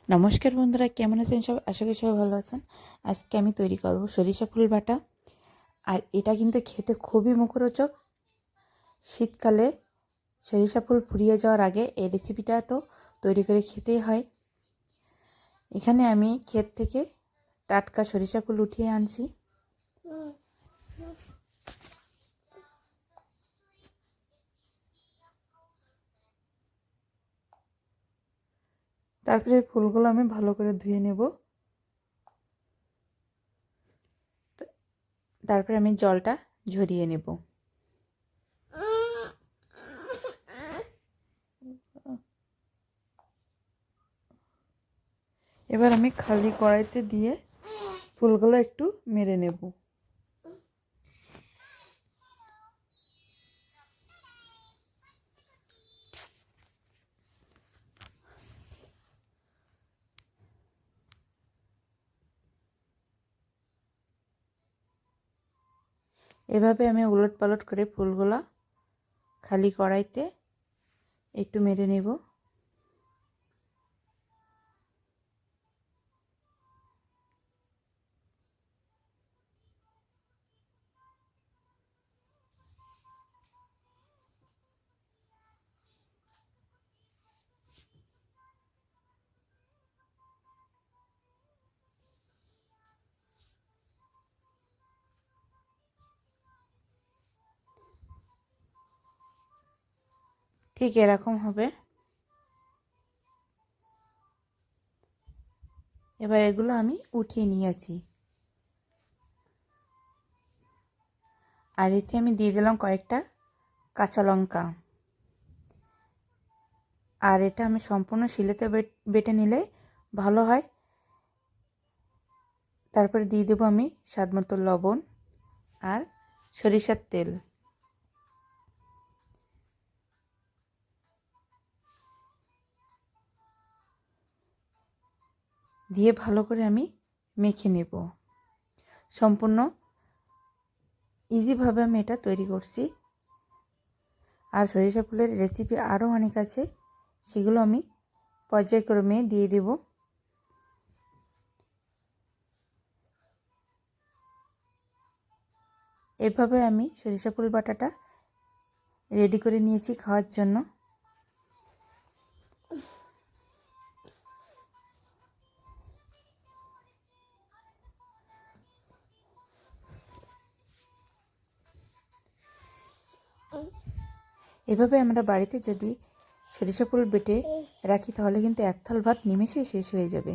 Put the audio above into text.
নমস্কার বন্ধুরা, কেমন আছেন সব? আশা করি সবাই ভালো আছেন। আজকে আমি তৈরি করব সরিষা ফুল বাটা। আর এটা কিন্তু খেতে খুবই মুখরোচক। শীতকালে সরিষা ফুল ফুরিয়ে যাওয়ার আগে এই রেসিপিটা তো তৈরি করে খেতেই হয়। এখানে আমি ক্ষেত থেকে টাটকা সরিষা ফুল উঠিয়ে আনছি। তারপরে ফুলগুলো আমি ভালো করে ধুয়ে নেব। তারপরে আমি জলটা ঝরিয়ে নেব। এবার আমি খালি কড়াইতে দিয়ে ফুলগুলো একটু মেরে নেব। এভাবে আমি উলট পালট করে ফুলগুলো খালি কড়াইতে একটু মেরে নেব। ঠিক এরকম হবে। এবার এগুলো আমি উঠিয়ে নিয়েছি। আর এতে আমি দিয়ে দিলাম কয়েকটা কাঁচা লঙ্কা। আর এটা আমি সম্পূর্ণ শিলেতে বেটে নিলে ভালো হয়। তারপরে দিয়ে দেবো আমি স্বাদমতো লবণ আর সরিষার তেল। দিয়ে ভালো করে আমি মেখে নেব। সম্পূর্ণ ইজিভাবে আমি এটা তৈরি করছি। আর সরিষা ফুলের রেসিপি আরও অনেক আছে, সেগুলো আমি পর্যায়ক্রমে দিয়ে দেব। এভাবে আমি সরিষা ফুল বাটাটা রেডি করে নিয়েছি খাওয়ার জন্য। এভাবে আমরা বাড়িতে যদি সরিষা ফুল বেটে রাখি তাহলে কিন্তু এক থাল ভাত নিমেষেই শেষ হয়ে যাবে।